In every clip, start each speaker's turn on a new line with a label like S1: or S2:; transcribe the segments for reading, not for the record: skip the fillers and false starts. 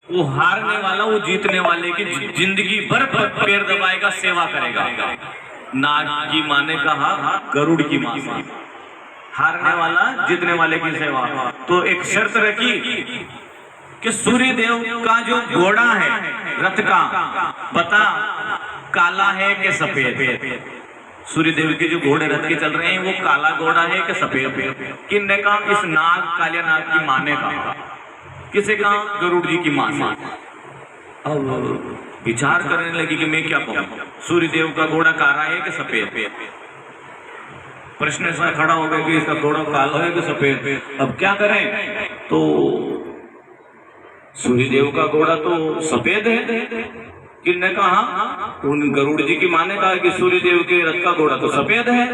S1: वो हारने वाला वो जीतने वाले की जिंदगी भर पैर दबाएगा, सेवा करेगा। नाग की माँ ने कहा गरुड़ की माँ से, हारने वाला जीतने वाले की सेवा। तो एक शर्त रखी कि सूर्य देव का जो घोड़ा है रथ का, बता काला है कि सफेद। सूर्य देव के जो घोड़े रथ के चल रहे हैं वो काला घोड़ा है कि सफेद। किसने कहा? इस नाग, कालिया नाग की माँ ने कहा। किसे कहा? गरुड़ जी की माँ से। अब विचार करने लगी कि मैं क्या कहूं, सूर्य देव का घोड़ा काला है कि सफेद। प्रश्न ऐसा खड़ा हो गया कि इसका घोड़ा काला है कि सफेद, अब क्या करें? तो सूर्य देव का घोड़ा तो सफेद है। किसने कहा? उन गरुड़ जी की माँ ने कहा कि सूर्य देव के रथ का घोड़ा तो सफेद है।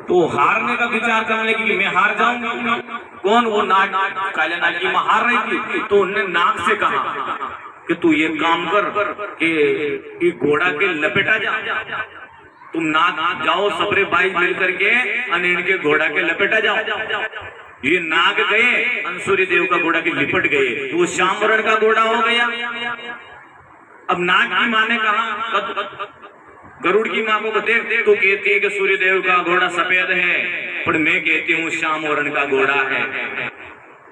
S1: तो हारने का विचार करने लगी कि मैं हार जाऊंगा। कौन? वो नाग, काले नाग की माँ हार रही थी। तो उन्होंने नाग से कहा कि तू ये काम कर कि घोड़ा के लपेटा जा, तुम नाग जाओ सबरे भाई मिल करके इनके घोड़ा के लपेटा जाओ। ये नाग गए, सूर्य देव का घोड़ा के लिपट गए, तो वो श्याम वर्ण का घोड़ा हो गया। अब नाग की माँ ने कहा गरुड़ की माँ को, देख तू कहती है कि सूर्य देव का घोड़ा सफेद है, पर मैं कहती हूँ श्याम वर्ण का घोड़ा है।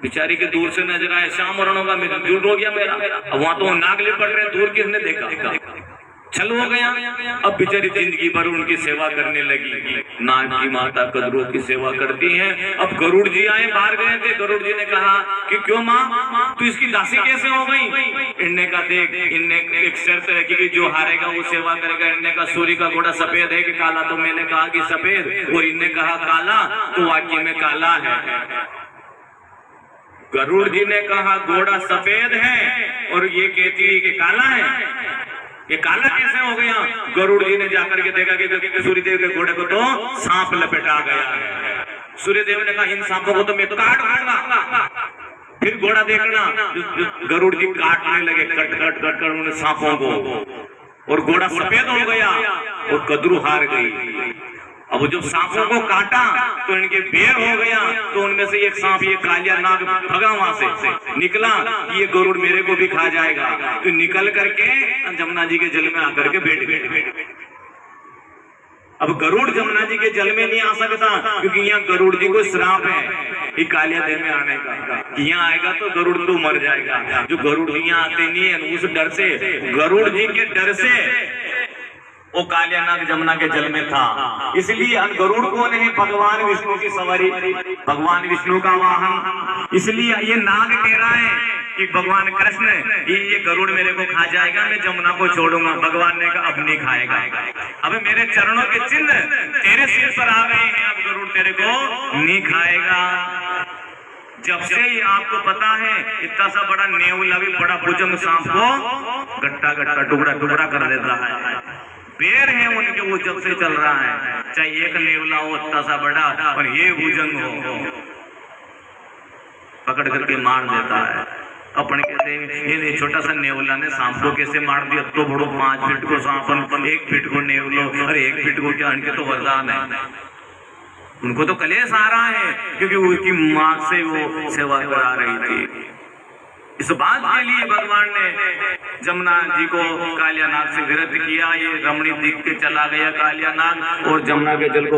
S1: बेचारी के दूर से नजर आए श्याम वर्ण का, झूठ हो गया मेरा। अब वहां तो नाग लिपट रहे, दूर किसने देखा? छल हो गया। अब बेचारी जिंदगी भर उनकी सेवा करने लगी। नाग की माता कदरों की सेवा करती हैं। अब गरुड़ जी आए, बाहर गए थे। गरुड़ जी ने कहा कि क्यों माँ, तू इसकी दासी कैसे हो गई? इनने का देख, इनने एक शर्त रखी कि जो हारेगा वो सेवा करेगा। इनने का सूर्य का घोड़ा सफेद है कि काला? तो मैंने कहा कि सफेद, और इनने कहा काला, तो वाक्य में काला है। गरुड़ जी ने कहा घोड़ा सफेद है और ये कहती है कि काला है। ये काला कैसे हो गया? गरुड़ जी ने जाकर के देखा कि सूर्यदेव के घोड़े को तो सांप लपेटा गया है। सूर्यदेव ने कहा इन सांपों को तो मैं काट दूंगा। फिर घोड़ा देखना, गरुड़ जी काटने लगे, कट कट कट कर उन सांपों को, और घोड़ा सफेद हो गया और कदरू हार गई। अब जब सांपों को काटा तो इनके बेर हो गया, तो उनमें से एक सांप, ये कालिया नाग भगा वहां से निकला, ये गरुड़ मेरे को भी खा जाएगा। तो निकल करके जमुना जी के जल में आकर के बैठ। अब गरुड़ जमुना जी के जल में नहीं आ सकता, क्योंकि यहाँ गरुड़ जी को श्राप है कि कालिया देह में आने का। यहाँ आएगा तो गरुड़ तो मर जाएगा। जो गरुड़ यहाँ आते नहीं है, उस डर से, गरुड़ जी के डर से वो कालिया नाग जमुना के जल में था। इसलिए गरुड़ कौन है? भगवान विष्णु की सवारी, भगवान विष्णु का वाहन। इसलिए ये नाग कह रहा है कि भगवान कृष्ण, ये गरुड़ मेरे को खा जाएगा, मैं जमुना को छोड़ूंगा। भगवान ने कहा अब नहीं खाएगा, अब मेरे चरणों के चिन्ह तेरे सिर पर आ गए हैं, अब गरुड़ तेरे को नहीं खाएगा। जब से ही आपको पता है, इतना सा बड़ा नेवला भी बड़ा भुजंग सांप को गट्टा गट्टा टुकड़ा टुकड़ा कर देता है। पैर है उनके, वो जब से चल रहा है, चाहे एक नेवला हो इतना सा बड़ा, और ये भुजंग हो, पकड़ करके मार देता है। अपने कहते हैं ये छोटा सा नेवला ने सांप को कैसे मार दिया? तो बड़ो 5 फीट को सांप, 1 फीट को नेवलो, और 1 फीट को क्या? इनके तो वरदान है, उनको तो कलेश आ रहा है, क्योंकि उनकी माँ से वो सेवा करा रही थी। इस बात के लिए भगवान ने जमुना जी को कालिया नाग से विरत किया। ये रमणी दिख के चला गया कालिया नाग, और जमुना के जल को